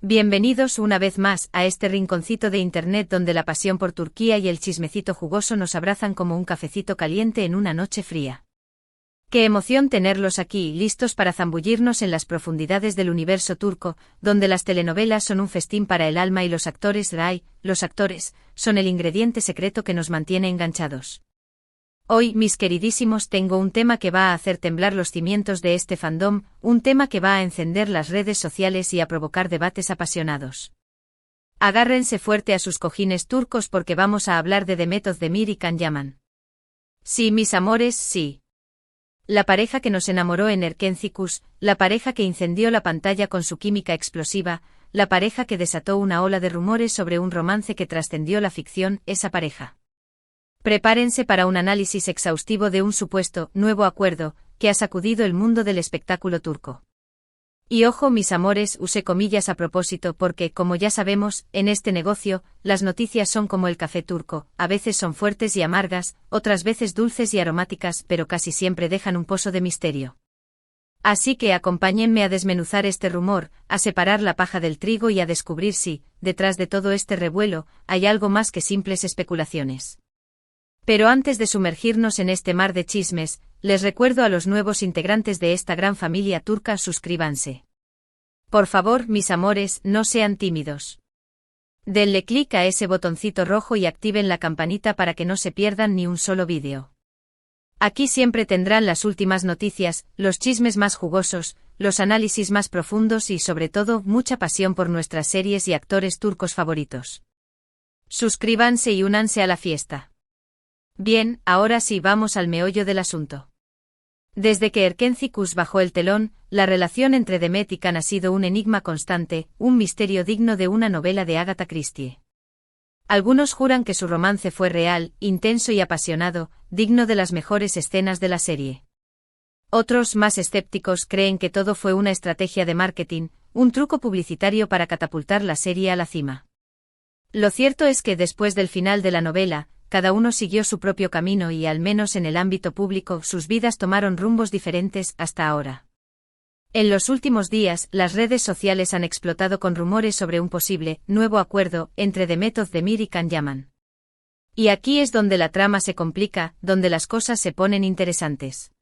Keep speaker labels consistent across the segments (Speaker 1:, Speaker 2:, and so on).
Speaker 1: Bienvenidos una vez más a este rinconcito de internet donde la pasión por Turquía y el chismecito jugoso nos abrazan como un cafecito caliente en una noche fría. Qué emoción tenerlos aquí, listos para zambullirnos en las profundidades del universo turco, donde las telenovelas son un festín para el alma y los actores, son el ingrediente secreto que nos mantiene enganchados. Hoy, mis queridísimos, tengo un tema que va a hacer temblar los cimientos de este fandom, un tema que va a encender las redes sociales y a provocar debates apasionados. Agárrense fuerte a sus cojines turcos porque vamos a hablar de Demet Özdemir y Can Yaman. Sí, mis amores, sí. La pareja que nos enamoró en Erkencikus, la pareja que incendió la pantalla con su química explosiva, la pareja que desató una ola de rumores sobre un romance que trascendió la ficción, esa pareja. Prepárense para un análisis exhaustivo de un supuesto nuevo acuerdo que ha sacudido el mundo del espectáculo turco. Y ojo, mis amores, use comillas a propósito porque, como ya sabemos, en este negocio, las noticias son como el café turco, a veces son fuertes y amargas, otras veces dulces y aromáticas, pero casi siempre dejan un pozo de misterio. Así que acompáñenme a desmenuzar este rumor, a separar la paja del trigo y a descubrir si, detrás de todo este revuelo, hay algo más que simples especulaciones. Pero antes de sumergirnos en este mar de chismes, les recuerdo a los nuevos integrantes de esta gran familia turca: suscríbanse. Por favor, mis amores, no sean tímidos. Denle clic a ese botoncito rojo y activen la campanita para que no se pierdan ni un solo vídeo. Aquí siempre tendrán las últimas noticias, los chismes más jugosos, los análisis más profundos y sobre todo mucha pasión por nuestras series y actores turcos favoritos. Suscríbanse y únanse a la fiesta. Bien, ahora sí vamos al meollo del asunto. Desde que Erkencikus bajó el telón, la relación entre Demet y Can ha sido un enigma constante, un misterio digno de una novela de Agatha Christie. Algunos juran que su romance fue real, intenso y apasionado, digno de las mejores escenas de la serie. Otros, más escépticos, creen que todo fue una estrategia de marketing, un truco publicitario para catapultar la serie a la cima. Lo cierto es que después del final de la novela, cada uno siguió su propio camino y, al menos en el ámbito público, sus vidas tomaron rumbos diferentes hasta ahora. En los últimos días, las redes sociales han explotado con rumores sobre un posible nuevo acuerdo entre Demet Özdemir y Can Yaman. Y aquí es donde la trama se complica, donde las cosas se ponen interesantes.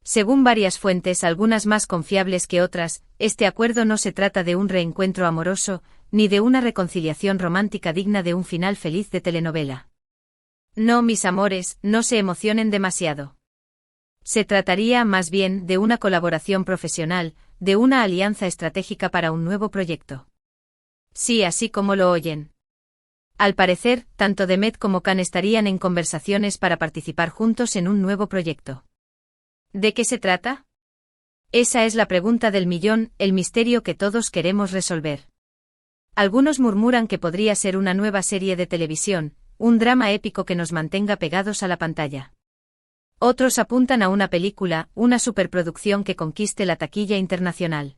Speaker 1: Según varias fuentes, algunas más confiables que otras, este acuerdo no se trata de un reencuentro amoroso, ni de una reconciliación romántica digna de un final feliz de telenovela. No, mis amores, no se emocionen demasiado. Se trataría más bien de una colaboración profesional, de una alianza estratégica para un nuevo proyecto. Sí, así como lo oyen. Al parecer, tanto Demet como Can estarían en conversaciones para participar juntos en un nuevo proyecto. ¿De qué se trata? Esa es la pregunta del millón, el misterio que todos queremos resolver. Algunos murmuran que podría ser una nueva serie de televisión, un drama épico que nos mantenga pegados a la pantalla. Otros apuntan a una película, una superproducción que conquiste la taquilla internacional.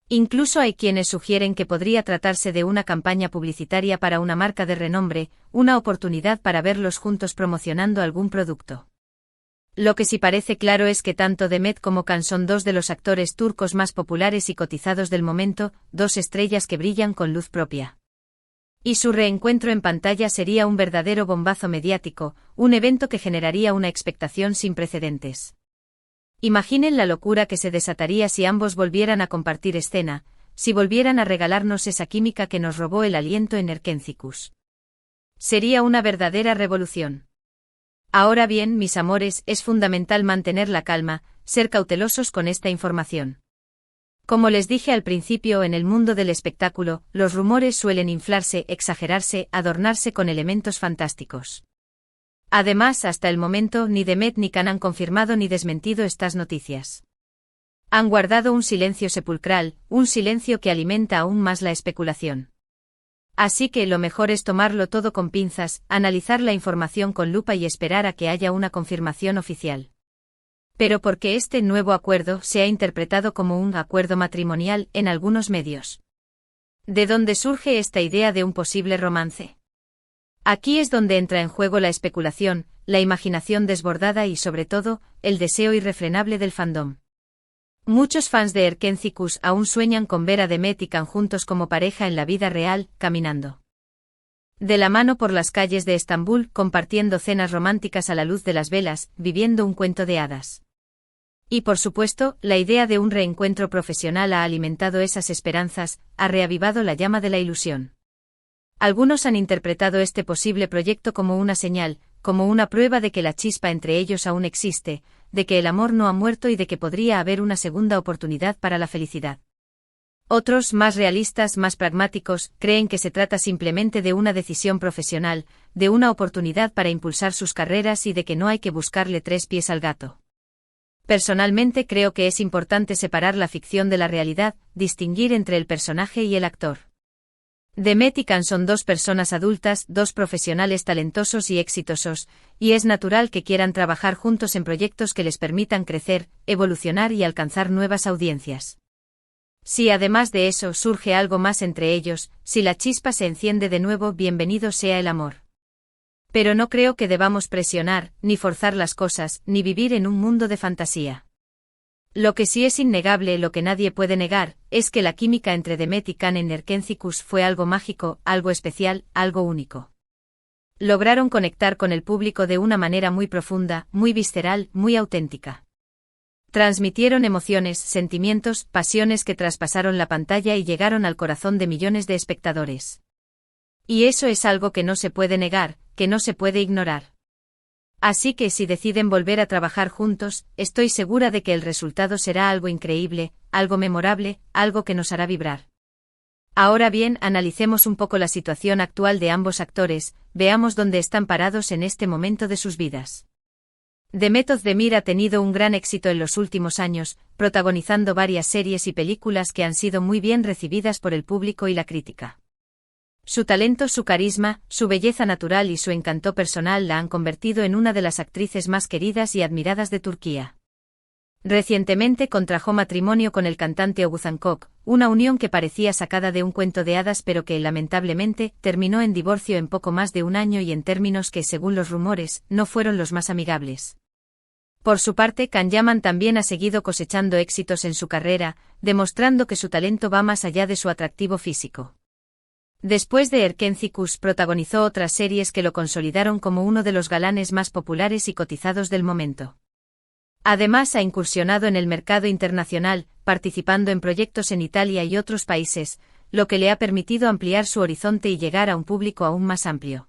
Speaker 1: Incluso hay quienes sugieren que podría tratarse de una campaña publicitaria para una marca de renombre, una oportunidad para verlos juntos promocionando algún producto. Lo que sí parece claro es que tanto Demet como Can son dos de los actores turcos más populares y cotizados del momento, dos estrellas que brillan con luz propia. Y su reencuentro en pantalla sería un verdadero bombazo mediático, un evento que generaría una expectación sin precedentes. Imaginen la locura que se desataría si ambos volvieran a compartir escena, si volvieran a regalarnos esa química que nos robó el aliento en Erkencikus. Sería una verdadera revolución. Ahora bien, mis amores, es fundamental mantener la calma, ser cautelosos con esta información. Como les dije al principio, en el mundo del espectáculo, los rumores suelen inflarse, exagerarse, adornarse con elementos fantásticos. Además, hasta el momento, ni Demet ni Can han confirmado ni desmentido estas noticias. Han guardado un silencio sepulcral, un silencio que alimenta aún más la especulación. Así que lo mejor es tomarlo todo con pinzas, analizar la información con lupa y esperar a que haya una confirmación oficial. Pero ¿por qué este nuevo acuerdo se ha interpretado como un acuerdo matrimonial en algunos medios? ¿De dónde surge esta idea de un posible romance? Aquí es donde entra en juego la especulación, la imaginación desbordada y, sobre todo, el deseo irrefrenable del fandom. Muchos fans de Erkenzicus aún sueñan con ver a Demet y Can juntos como pareja en la vida real, caminando de la mano por las calles de Estambul, compartiendo cenas románticas a la luz de las velas, viviendo un cuento de hadas. Y por supuesto, la idea de un reencuentro profesional ha alimentado esas esperanzas, ha reavivado la llama de la ilusión. Algunos han interpretado este posible proyecto como una señal, como una prueba de que la chispa entre ellos aún existe, de que el amor no ha muerto y de que podría haber una segunda oportunidad para la felicidad. Otros, más realistas, más pragmáticos, creen que se trata simplemente de una decisión profesional, de una oportunidad para impulsar sus carreras y de que no hay que buscarle tres pies al gato. Personalmente creo que es importante separar la ficción de la realidad, distinguir entre el personaje y el actor. Demet y Can son dos personas adultas, dos profesionales talentosos y exitosos, y es natural que quieran trabajar juntos en proyectos que les permitan crecer, evolucionar y alcanzar nuevas audiencias. Si además de eso surge algo más entre ellos, si la chispa se enciende de nuevo, bienvenido sea el amor. Pero no creo que debamos presionar, ni forzar las cosas, ni vivir en un mundo de fantasía. Lo que sí es innegable, lo que nadie puede negar, es que la química entre Demet y Can en Erkenzicus fue algo mágico, algo especial, algo único. Lograron conectar con el público de una manera muy profunda, muy visceral, muy auténtica. Transmitieron emociones, sentimientos, pasiones que traspasaron la pantalla y llegaron al corazón de millones de espectadores. Y eso es algo que no se puede negar, que no se puede ignorar. Así que si deciden volver a trabajar juntos, estoy segura de que el resultado será algo increíble, algo memorable, algo que nos hará vibrar. Ahora bien, analicemos un poco la situación actual de ambos actores, veamos dónde están parados en este momento de sus vidas. Demet Özdemir ha tenido un gran éxito en los últimos años, protagonizando varias series y películas que han sido muy bien recibidas por el público y la crítica. Su talento, su carisma, su belleza natural y su encanto personal la han convertido en una de las actrices más queridas y admiradas de Turquía. Recientemente contrajo matrimonio con el cantante Oğuzhan Koç, una unión que parecía sacada de un cuento de hadas pero que, lamentablemente, terminó en divorcio en poco más de un año y en términos que, según los rumores, no fueron los más amigables. Por su parte, Can Yaman también ha seguido cosechando éxitos en su carrera, demostrando que su talento va más allá de su atractivo físico. Después de Erkenzicus protagonizó otras series que lo consolidaron como uno de los galanes más populares y cotizados del momento. Además ha incursionado en el mercado internacional, participando en proyectos en Italia y otros países, lo que le ha permitido ampliar su horizonte y llegar a un público aún más amplio.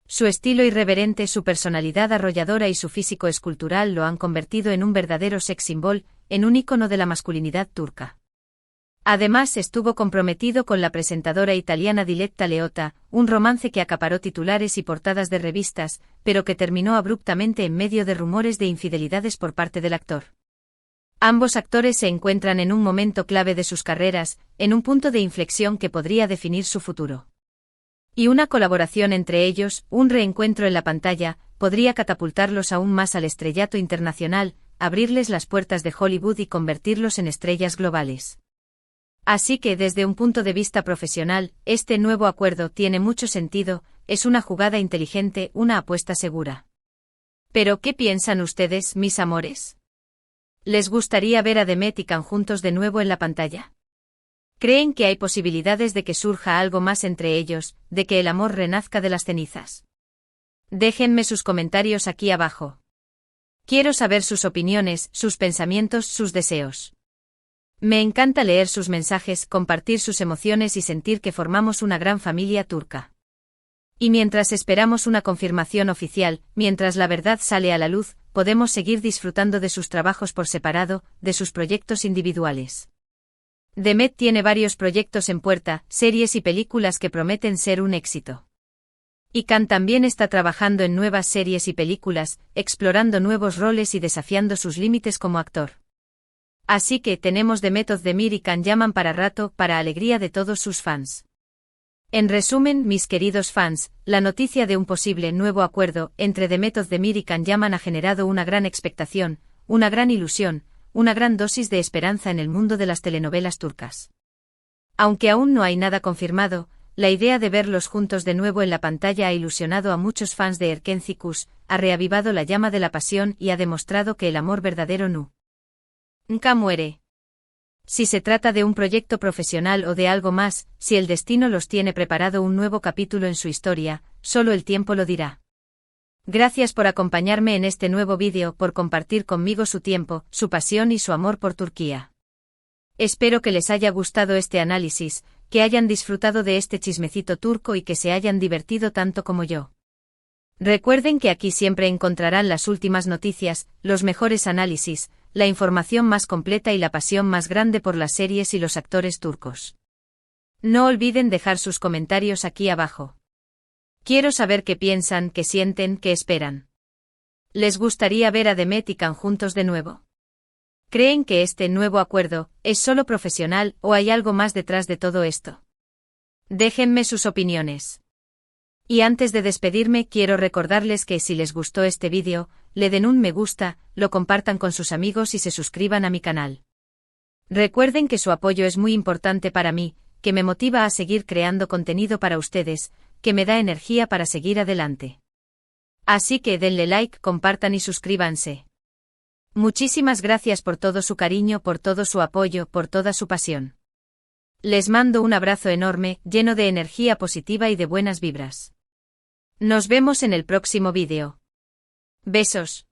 Speaker 1: Su estilo irreverente, su personalidad arrolladora y su físico escultural lo han convertido en un verdadero sex symbol, en un ícono de la masculinidad turca. Además estuvo comprometido con la presentadora italiana Diletta Leotta, un romance que acaparó titulares y portadas de revistas, pero que terminó abruptamente en medio de rumores de infidelidades por parte del actor. Ambos actores se encuentran en un momento clave de sus carreras, en un punto de inflexión que podría definir su futuro. Y una colaboración entre ellos, un reencuentro en la pantalla, podría catapultarlos aún más al estrellato internacional, abrirles las puertas de Hollywood y convertirlos en estrellas globales. Así que desde un punto de vista profesional, este nuevo acuerdo tiene mucho sentido, es una jugada inteligente, una apuesta segura. Pero ¿qué piensan ustedes, mis amores? ¿Les gustaría ver a Demet y Can juntos de nuevo en la pantalla? ¿Creen que hay posibilidades de que surja algo más entre ellos, de que el amor renazca de las cenizas? Déjenme sus comentarios aquí abajo. Quiero saber sus opiniones, sus pensamientos, sus deseos. Me encanta leer sus mensajes, compartir sus emociones y sentir que formamos una gran familia turca. Y mientras esperamos una confirmación oficial, mientras la verdad sale a la luz, podemos seguir disfrutando de sus trabajos por separado, de sus proyectos individuales. Demet tiene varios proyectos en puerta, series y películas que prometen ser un éxito. Y Can también está trabajando en nuevas series y películas, explorando nuevos roles y desafiando sus límites como actor. Así que tenemos Demet Özdemir y Can Yaman para rato, para alegría de todos sus fans. En resumen, mis queridos fans, la noticia de un posible nuevo acuerdo entre Demet Özdemir y Can Yaman ha generado una gran expectación, una gran ilusión, una gran dosis de esperanza en el mundo de las telenovelas turcas. Aunque aún no hay nada confirmado, la idea de verlos juntos de nuevo en la pantalla ha ilusionado a muchos fans de Erkenzicus, ha reavivado la llama de la pasión y ha demostrado que el amor verdadero Nunca muere. Si se trata de un proyecto profesional o de algo más, si el destino los tiene preparado un nuevo capítulo en su historia, solo el tiempo lo dirá. Gracias por acompañarme en este nuevo vídeo, por compartir conmigo su tiempo, su pasión y su amor por Turquía. Espero que les haya gustado este análisis, que hayan disfrutado de este chismecito turco y que se hayan divertido tanto como yo. Recuerden que aquí siempre encontrarán las últimas noticias, los mejores análisis, la información más completa y la pasión más grande por las series y los actores turcos. No olviden dejar sus comentarios aquí abajo. Quiero saber qué piensan, qué sienten, qué esperan. ¿Les gustaría ver a Demet y Can juntos de nuevo? ¿Creen que este nuevo acuerdo es solo profesional o hay algo más detrás de todo esto? Déjenme sus opiniones. Y antes de despedirme quiero recordarles que si les gustó este vídeo, le den un me gusta, lo compartan con sus amigos y se suscriban a mi canal. Recuerden que su apoyo es muy importante para mí, que me motiva a seguir creando contenido para ustedes, que me da energía para seguir adelante. Así que denle like, compartan y suscríbanse. Muchísimas gracias por todo su cariño, por todo su apoyo, por toda su pasión. Les mando un abrazo enorme, lleno de energía positiva y de buenas vibras. Nos vemos en el próximo vídeo. Besos.